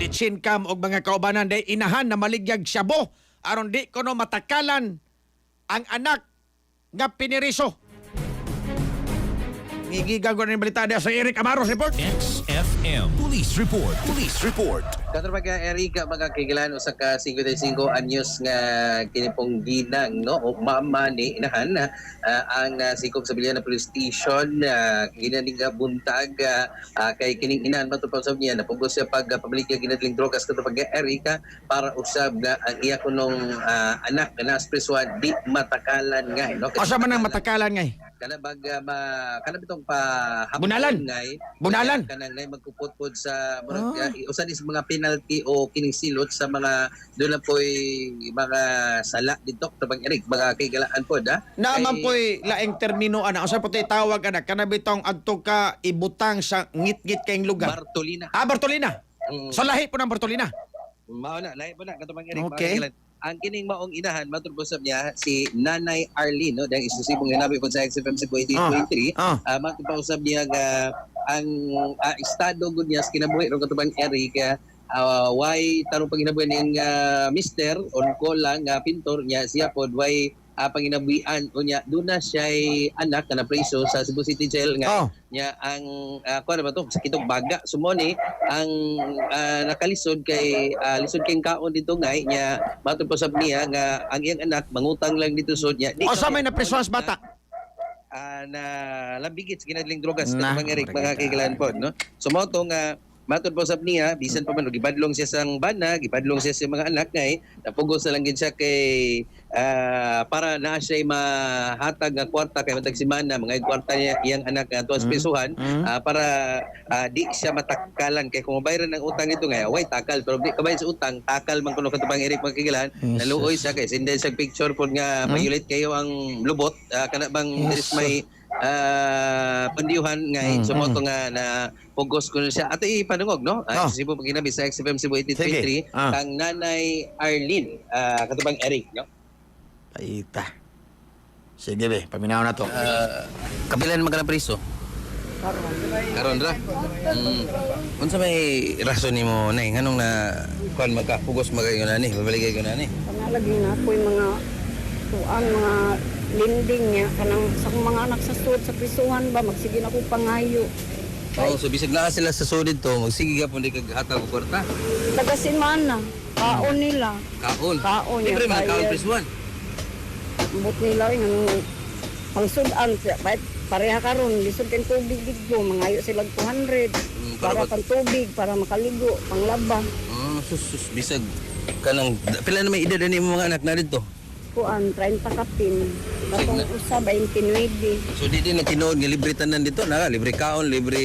ni Chincam og mga kaubanan day inahan na maligyag syabo aron di kuno matakalan ang anak nga piniriso. Igigan ko na yung balita sa Eric Amaros Report. XFM Police Report. Police Report. Katrabaga Erika mga kigilan usa ka 55 anyos nga kinipong ginang no o mama ni inahan ang sikop sa Biliana Police Station ginaning buntag kay kining inahan matupad sa niya napugos siya pag pabalik ginadling drogas katrabaga Erika para usab na ang iya kunong anak na naspreswan di matakalan nga no. Asa man ang matakalan ngay? Kana kana bitong pa Bunalan. Bunalan. Kana nay magkupot-pod sa usa ni sa mga penalty o kining silot sa mga doon na po'y mga sala dito tabang Eric mga kaigalaan po Naaman po'y laing termino ana usa po tay tawag ana kana bitong adto ka ibutang sa ngit-ngit kayong lugar. Bartolina. Bartolina. So lahi po ng Bartolina. Mao na lahi po na katubang Eric okay. Ang kining maong inahan matubosab niya si Nanay Arlene no dahil isusibong hinabi po sa XFM Cebu 88.3 matubosab niya nga ang estado gud niya sa kinabuhi ro katubang Eric why tarong panginabuhi ning mister on call lang pintor niya siya pod why panginabuhian o niya doon na siya anak na preso sa Cebu City Jail nga niya ang kuan ba to sa kitong baga sumoni ang nakalisod kay lisod kay kaon dito ngay niya matod pa sab niya nga ang iyang anak mangutang lang dito sud niya sa may na preso as bata na labigit sa kinadling drogas na mga Eric mga kaigalan po no so mo to nga matod po sab niya bisan pa man gibadlong siya sang bana gibadlong siya sa mga anak ngay napugos na lang gid siya kay para na siya mahatag nga kwarta kay matag semana mga kwarta niya iyang anak nga tuwas pesuhan para di siya matakalan kay kung mabayaran ang utang nito ngay way takal pero di kabayan sa utang takal man kuno katubang Eric magkigilan naluoy siya kay sinday sa picture pod nga mayulit kayo ang lubot kana bang is may pandiyuhan ngay sumoto nga na pugos ko siya ato ipanungog no Cebu pag ginabi sa XFM Cebu 88.3 kang Nanay Arlene katubang Eric no Paita. Sige be, paminaw na to. Kapilan magana priso? Karon ra. Unsa may rason nimo nay nganong na kuan magkapugos magayo na ni, babaligay ko na ni. Pangalagi na po yung mga tuan mga lending niya kanang sa mga anak sa sud sa prisuhan ba magsige na ko pangayo. So bisag naa sila sa sudid to, magsige ka pud kag hatag og kwarta. Taga semana, kaon nila. Kaon. Kaon libre man kaon prisuhan. Bot nila yung pangsudan siya. Pareha karon lisod kang tubig dito. Mangayo sila 200. Para pang tubig, para makaligo, panglaba. Sus, bisag kanang pila na may edad ani mga anak na dito? Kuan, 30 kapin. Katong usa, 29. So di din na tinuod nga libre tanan dito na, libre kaon, libre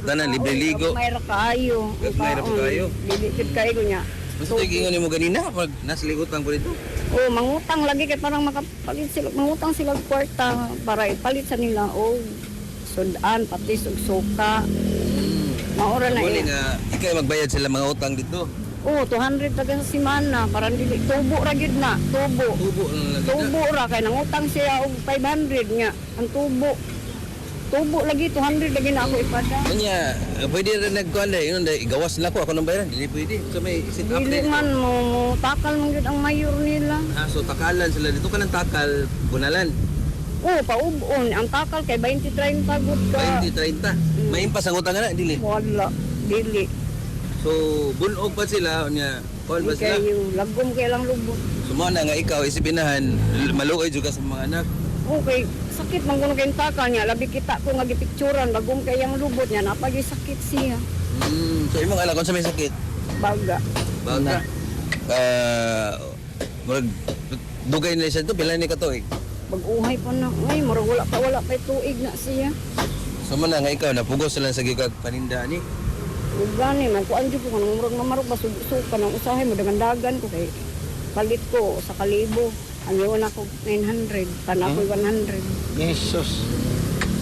tanan, libre ligo. May ra kaayo. May ra kaayo. Dili kayo niya. Basta gingon nimo ganina, pag nasligutan ko dito. Mangutang lagi kay parang makapalit sila, mangutang sila kwarta para ipalit sa nila sudan, patis ug suka. Maura na yan. Nga, ikaw magbayad sila mga utang dito. 200 taga sa semana para dili tubo ra gyud na, tubo. Tubo ra kay nangutang siya og 500 nya. Ang tubo lagi 200 lagi na ako ipada. Kanya, pwede rin nagkuhan dahil yun, igawas na ako ng bayaran, hindi pwede. So may sit up Dili man mo takal man gyud ang mayor nila. So takalan sila dito ka ng takal, bunalan. Paubon ang takal kay 20-30 gud ka. 20-30. May impas ang utang na, dili. Wala, dili. So bunog pa sila nya, call ba sila? Kay yung lagom kay lang lubot. Sumana nga ikaw isipinahan, maluoy juga sa mga anak. Okay, sakit man kuno kay takal niya, labi kita ko nga gipicturan lagom kay yang lubot niya napagi sakit siya. So imong anak unsa may sakit? Baga. Murag dugay na siya to, pila ni ka to eh. Mag-uhay pa na, ay murag wala pa tuig na siya. So man nga ikaw napugos sila sa gigag paninda ni. Ug gani man kuan jud ko kanang murag mamarog basug-usog kanang usahay mo dagan-dagan ko kay palit ko sa kalibo. Ang ako 900, kana ko 100. Jesus.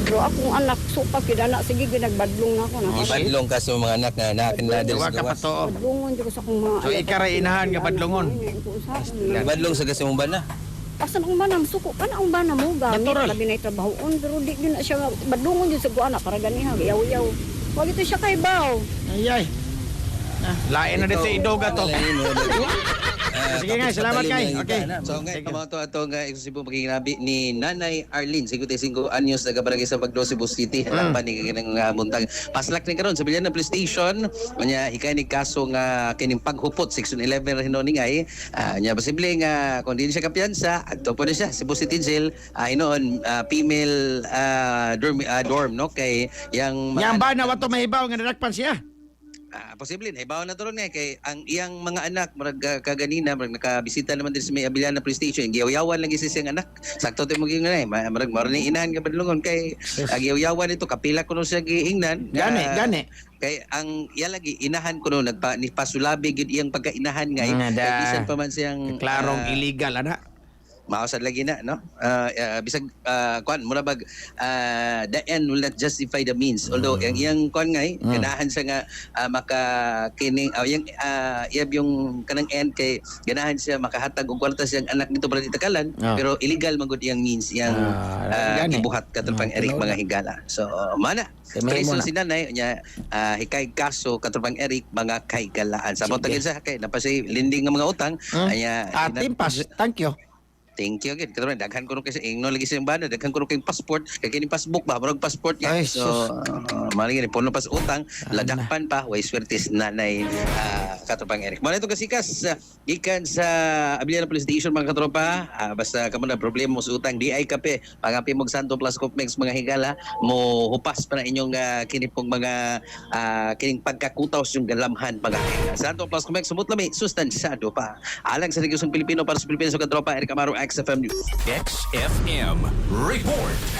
Pero akong anak supa kid anak sige ginagbadlong na ako na. Badlong ka sa mga anak nga nakin na diri Wa sa ka pa gawas. to. Badlongon jud ko sa akong mga So ikaray inahan nga badlongon. Badlong sa kasi mong bana. Asan ang banam suko kana ang bana mo gamit Natural. labi na trabahoon pero di din na siya badlongon jud sa kuana para ganiha yaw-yaw. Wag ito siya kay baw. Ayay. Lain na din sa Idoga to. Sige nga, salamat kay. Okay. So nga, pamato ato nga eksklusibong pagkikinabi ni Nanay Arlene, 55 anyos, taga-barangay sa Bagdo, Cebu City. Halapan ni kanang buntag. Paslak ni karon sa bilyan ng PlayStation. Nya hikay ni kaso nga kining paghupot Section 11 rin ni ngay. Nya posible nga kung di siya kapiyansa, adto po na siya Cebu City Jail. Hinoon female dorm no kay yang Yang ba na wato mahibaw nga nadakpan siya? posible na ibaw na to ron nga kay ang iyang mga anak marag kaganina marag nakabisita naman din sa may abilyan na PlayStation giyaw-yawan lang isa siyang anak sakto to mo gyud nga marag ni inahan ka badlongon kay giyaw-yawan ito kapila kuno siya giingnan Gani. kay ang iya lagi inahan kuno ni pasulabi gid iyang pagkainahan nga kay bisan pa man siyang Klarong illegal ana. mausad lagi na no bisag kuan mura bag the end will not justify the means although ang iyang kuan ngay ganahan siya nga maka kining iyab yung kanang end kay ganahan siya makahatag og kwarta siyang anak dito para ditakalan pero illegal magud iyang means iyang gibuhat katulpang Eric mga higala so mana Kristo si nanay nya hikay kaso katulpang Eric mga kaigalaan sa tagin sa kay napasay lending nga mga utang anya Timpas, thank you. Thank you again. Katulad daghan ko kasi ingno lagi sa bana, daghan ko kay passport, kay kini passbook ba, murag passport niya. Ay, So, mali ni puno pas utang, ladakpan pa, way swertis nanay katropang Eric. Mo ito kasikas gikan sa Abiliana Police Station mga katropa, basta kamo na problema mo sa utang, di ay kape, pangapi mo Santo Plus Complex mga higala, mo hupas pa na inyong kini pong mga kining pagkakutaw sa yung galamhan mga higala. Santo Plus Complex sumut lami sustansado pa. Alang sa Negosong Pilipino para sa Pilipinas sa katropa Eric Amaro XFM News. XFM Report.